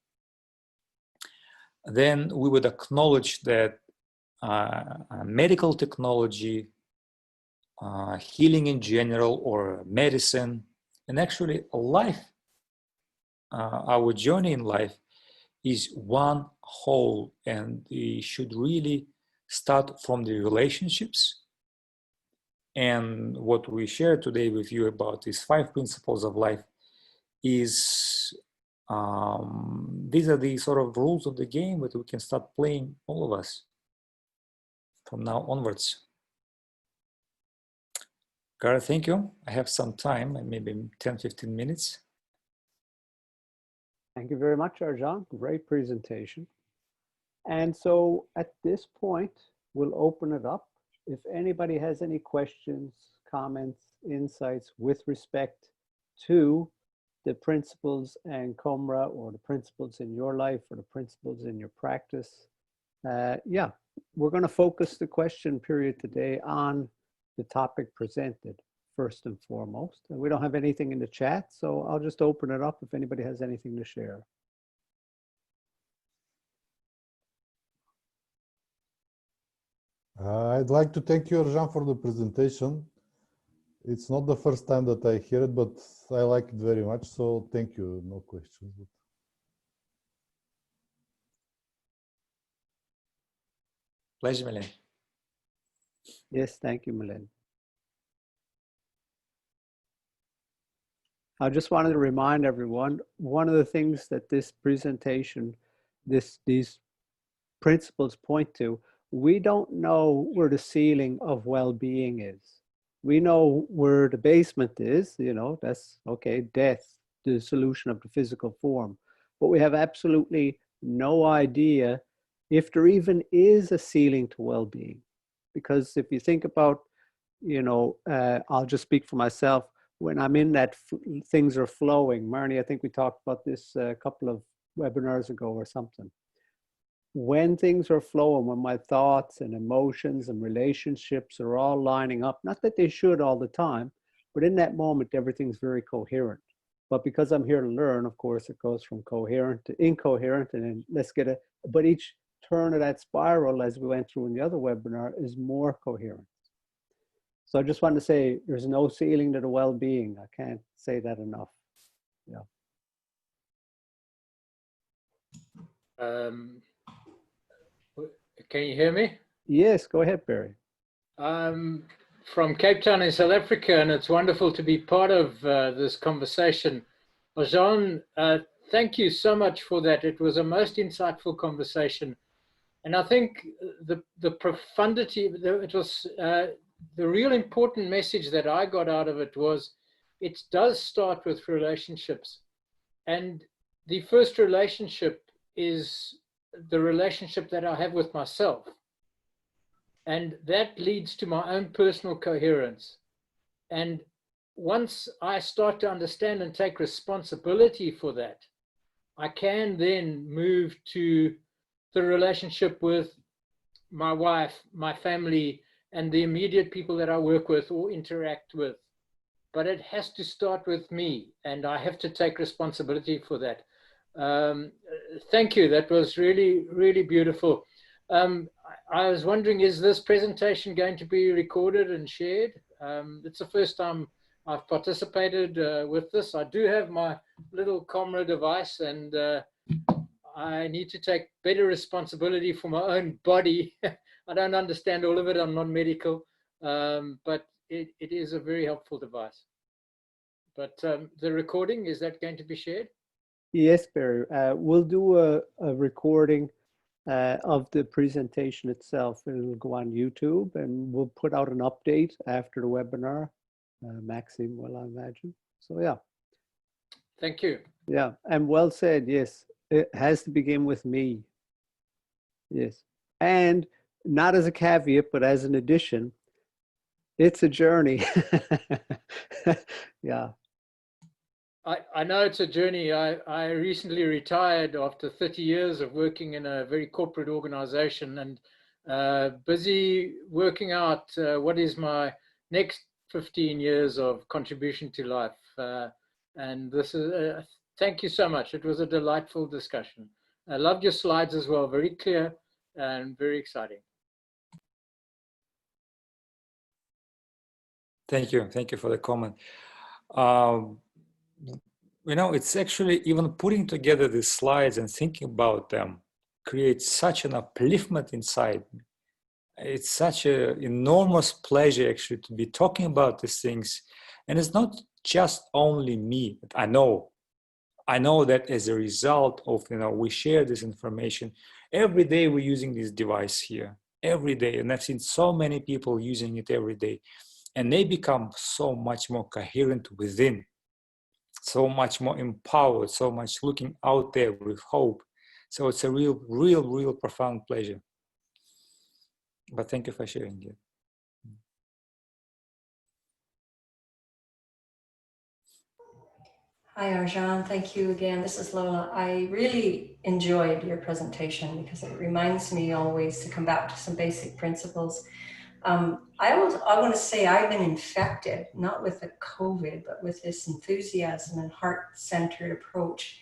[SPEAKER 4] then we would acknowledge that medical technology, healing in general, or medicine, and actually life, our journey in life is one whole, and we should really start from the relationships. And what we share today with you about these 5 principles of life is, these are the sort of rules of the game that we can start playing, all of us, from now onwards. Gareth, thank you. I have some time, maybe 10-15 minutes.
[SPEAKER 2] Thank you very much, Arjan. Great presentation. And so at this point, we'll open it up. If anybody has any questions, comments, insights with respect to the principles and coMra, or the principles in your life, or the principles in your practice, yeah, we're going to focus the question period today on the topic presented first and foremost. And we don't have anything in the chat, so I'll just open it up if anybody has anything to share.
[SPEAKER 5] I'd like to thank you, Arjan, for the presentation. It's not the first time that I hear it, but I like it very much, so thank you. No questions.
[SPEAKER 4] Pleasure, Milen.
[SPEAKER 2] Yes, thank you, Milen. I just wanted to remind everyone, one of the things that this presentation, these principles point to, we don't know where the ceiling of well-being is. We know where the basement is, that's okay, death, the solution of the physical form. But we have absolutely no idea if there even is a ceiling to well-being. Because if you think about, I'll just speak for myself, when I'm in that, things are flowing. Marnie, I think we talked about this a couple of webinars ago or something. When things are flowing, when my thoughts and emotions and relationships are all lining up, not that they should all the time, but in that moment, everything's very coherent. But because I'm here to learn, of course, it goes from coherent to incoherent, and then but each turn of that spiral, as we went through in the other webinar, is more coherent. So I just wanted to say there's no ceiling to the well-being. I can't say that enough. Yeah.
[SPEAKER 6] Can you hear me?
[SPEAKER 2] Yes, go ahead, Barry.
[SPEAKER 6] I'm from Cape Town in South Africa, and it's wonderful to be part of this conversation. Arjan, thank you so much for that. It was a most insightful conversation. And I think the profundity, it was the real important message that I got out of it was it does start with relationships. And the first relationship is the relationship that I have with myself. And that leads to my own personal coherence. And once I start to understand and take responsibility for that, I can then move to the relationship with my wife, my family, and the immediate people that I work with or interact with. But it has to start with me, and I have to take responsibility for that. Thank you. That was really, really beautiful. I was wondering, is this presentation going to be recorded and shared? It's the first time I've participated with this. I do have my little coMra device, and I need to take better responsibility for my own body. I don't understand all of it. I'm not medical, but it is a very helpful device. But the recording, is that going to be shared?
[SPEAKER 2] Yes, Barry. We'll do a recording of the presentation itself. It'll go on YouTube, and we'll put out an update after the webinar. Maxime will, I imagine. So yeah.
[SPEAKER 6] Thank you.
[SPEAKER 2] Yeah, and well said. Yes, it has to begin with me. Yes, and not as a caveat, but as an addition. It's a journey. Yeah.
[SPEAKER 6] I know it's a journey. I recently retired after 30 years of working in a very corporate organization, and busy working out what is my next 15 years of contribution to life. And this is, thank you so much. It was a delightful discussion. I loved your slides as well, very clear and very exciting.
[SPEAKER 4] Thank you for the comment. You know, it's actually even putting together these slides and thinking about them creates such an upliftment inside. It's such an enormous pleasure actually to be talking about these things. And it's not just only me. I know that as a result of, you know, we share this information, every day we're using this device here, every day. And I've seen so many people using it every day. And they become so much more coherent within, so much more empowered, so much looking out there with hope. So it's a real profound pleasure. But thank you for sharing it.
[SPEAKER 7] Hi, Arjan. Thank you again. This is Lola. I really enjoyed your presentation because it reminds me always to come back to some basic principles. I want to say I've been infected, not with the COVID, but with this enthusiasm and heart-centered approach.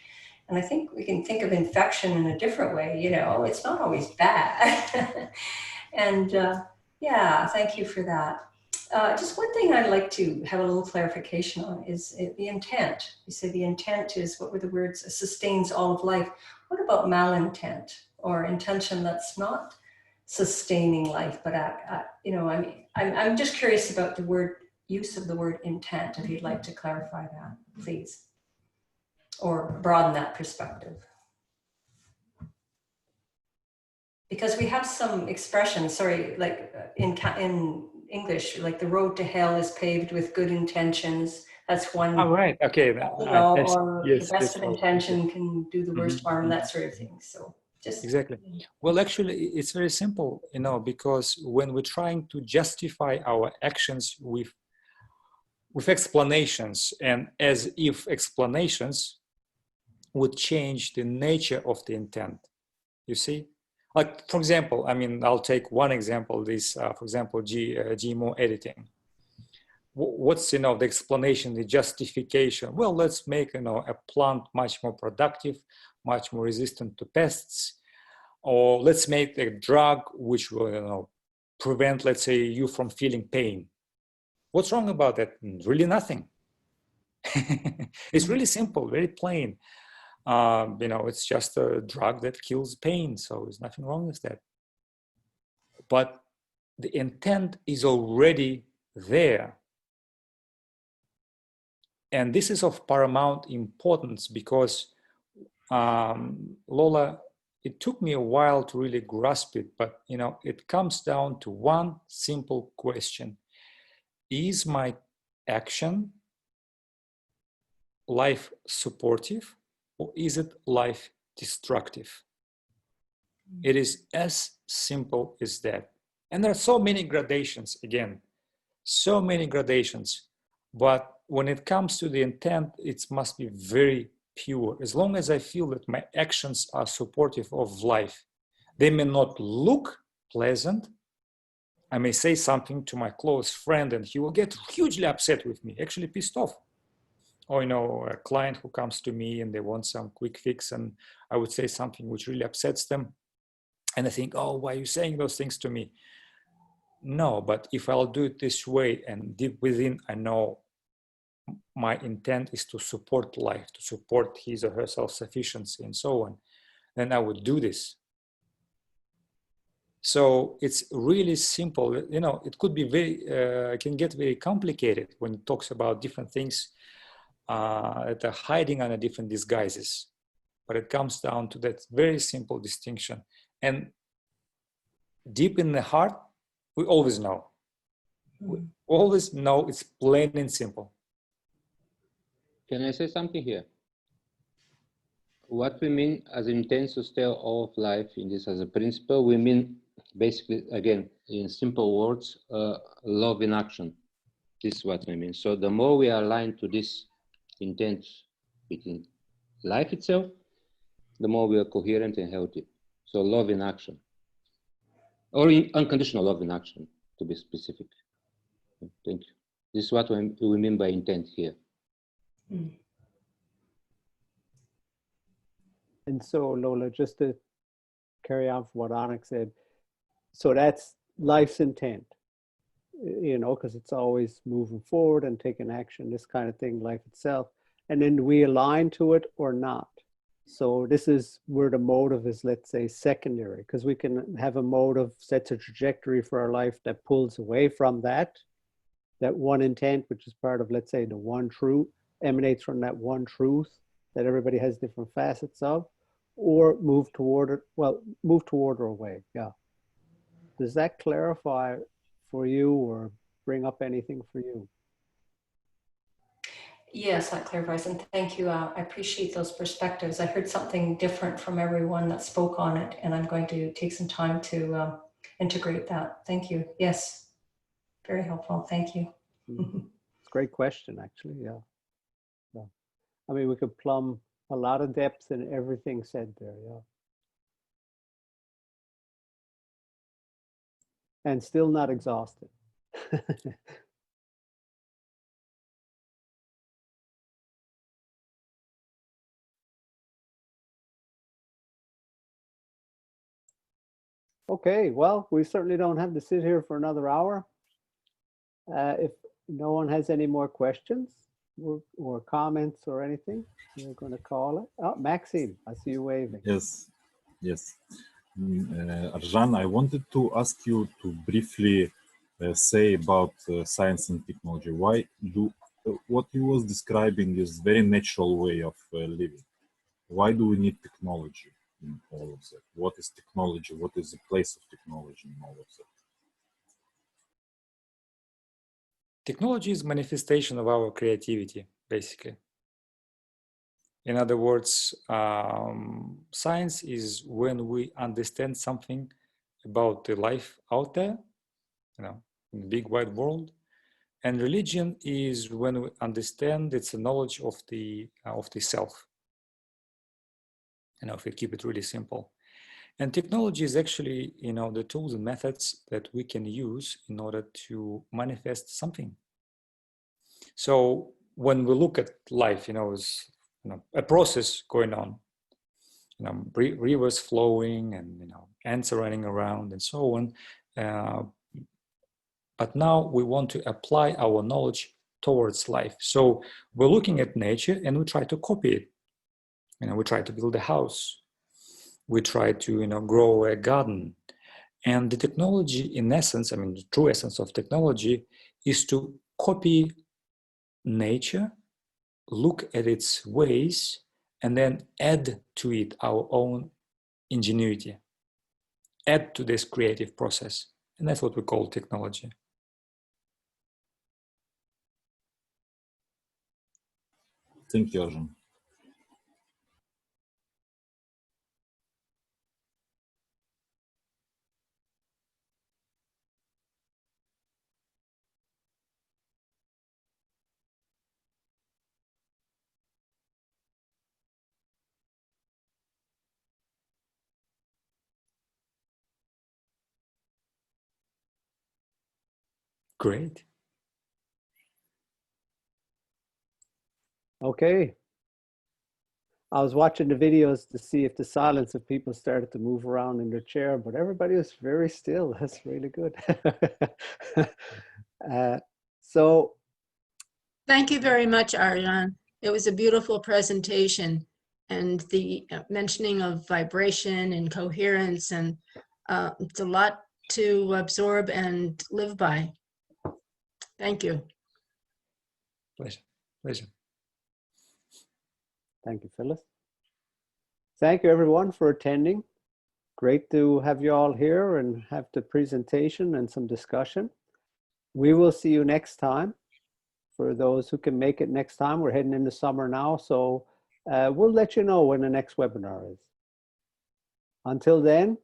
[SPEAKER 7] And I think we can think of infection in a different way. You know, it's not always bad. And yeah, thank you for that. Just one thing I'd like to have a little clarification on is the intent. You say the intent is, what were the words, sustains all of life. What about malintent, or intention that's not sustaining life, but you know, I'm just curious about the use of the word intent, if you'd like to clarify that, please, or broaden that perspective. Because we have some expressions, sorry, like in English, like the road to hell is paved with good intentions. That's one.
[SPEAKER 4] Oh, right. Okay.
[SPEAKER 7] You know, or the best of intention can do the worst harm, that sort of thing. So just
[SPEAKER 4] exactly. Well, actually, it's very simple, you know, because when we're trying to justify our actions with explanations, and as if explanations would change the nature of the intent, you see. Like, for example, I mean, I'll take one example, this, for example, GMO editing. What's, you know, the explanation, the justification? Well, let's make, you know, a plant much more productive, much more resistant to pests, or let's make a drug which will, you know, prevent, let's say, you from feeling pain. What's wrong about that? Really nothing. It's really simple, very plain. You know, it's just a drug that kills pain, so there's nothing wrong with that. But the intent is already there. And this is of paramount importance, because Lola, it took me a while to really grasp it, but it comes down to one simple question. Is my action life supportive, or is it life destructive? It is as simple as that. And there are so many gradations, again, so many gradations. But when it comes to the intent, it must be very pure. As long as I feel that my actions are supportive of life, they may not look pleasant. I may say something to my close friend and he will get hugely upset with me, actually pissed off. Or, a client who comes to me and they want some quick fix, and I would say something which really upsets them. And I think, oh, why are you saying those things to me? No, but if I'll do it this way and deep within, I know my intent is to support life, to support his or her self-sufficiency and so on, then I would do this. So it's really simple. It could be it can get very complicated when it talks about different things that are hiding under different disguises. But it comes down to that very simple distinction. And deep in the heart, we always know. We always know, it's plain and simple.
[SPEAKER 8] Can I say something here? What we mean as intent to stay all of life in this as a principle, we mean basically, again, in simple words, love in action. This is what we mean. So the more we are aligned to this intent within life itself, the more we are coherent and healthy. So love in action, or unconditional love in action, to be specific. Thank you. This is what we mean by intent here.
[SPEAKER 2] And so, Lola, just to carry on from what Anik said, so that's life's intent, because it's always moving forward and taking action, this kind of thing, life itself. And then we align to it or not. So this is where the motive is, let's say, secondary, because we can have a motive, sets a trajectory for our life that pulls away from that one intent, which is part of, let's say, the one truth, emanates from that one truth that everybody has different facets of, or move toward it, move toward or away, yeah. Does that clarify for you or bring up anything for you?
[SPEAKER 7] Yes, that clarifies, and thank you. I appreciate those perspectives. I heard something different from everyone that spoke on it, and I'm going to take some time to integrate that. Thank you. Yes, very helpful. Thank you.
[SPEAKER 2] It's a great question, actually, yeah. I mean, we could plumb a lot of depth in everything said there, yeah. And still not exhausted. Okay, well, we certainly don't have to sit here for another hour. If no one has any more questions or comments or anything, we're going to call it. Oh, Maxime, I see you waving.
[SPEAKER 9] Yes, yes. Arjan, I wanted to ask you to briefly say about science and technology. Why do what you was describing is very natural way of living? Why do we need technology in all of that? What is technology? What is the place of technology in all of that?
[SPEAKER 4] Technology is manifestation of our creativity, basically. In other words, science is when we understand something about the life out there, in the big wide world. And religion is when we understand it's a knowledge of the self. If we keep it really simple. And technology is actually, the tools and methods that we can use in order to manifest something. So when we look at life, as a process going on, rivers flowing and ants are running around and so on. But now we want to apply our knowledge towards life. So we're looking at nature and we try to copy it. We try to build a house. We try to, grow a garden. And the technology, in essence, the true essence of technology is to copy nature, look at its ways, and then add to it our own ingenuity, add to this creative process. And that's what we call technology.
[SPEAKER 9] Thank you, Arjun.
[SPEAKER 4] Great.
[SPEAKER 2] Okay. I was watching the videos to see if the silence of people started to move around in their chair, but everybody was very still. That's really good. So
[SPEAKER 1] Thank you very much, Arjan. It was a beautiful presentation, and the mentioning of vibration and coherence, and it's a lot to absorb and live by. Thank you.
[SPEAKER 4] Pleasure. Pleasure.
[SPEAKER 2] thank you, Phyllis. Thank you, everyone, for attending. Great to have you all here and have the presentation and some discussion. We will see you next time. For those who can make it next time, we're heading into summer now, so we'll let you know when the next webinar is. Until then,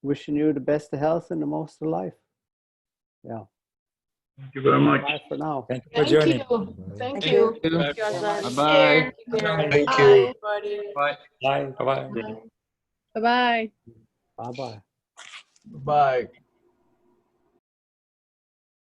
[SPEAKER 2] wishing you the best of health and the most of life. Yeah.
[SPEAKER 10] Thank you very much.
[SPEAKER 2] Bye for now.
[SPEAKER 4] Thank you for joining.
[SPEAKER 1] Thank you.
[SPEAKER 10] Bye-bye.
[SPEAKER 1] Thank you.
[SPEAKER 10] Bye.
[SPEAKER 4] Bye. Bye-bye.
[SPEAKER 1] Bye-bye.
[SPEAKER 2] Bye-bye.
[SPEAKER 10] Bye.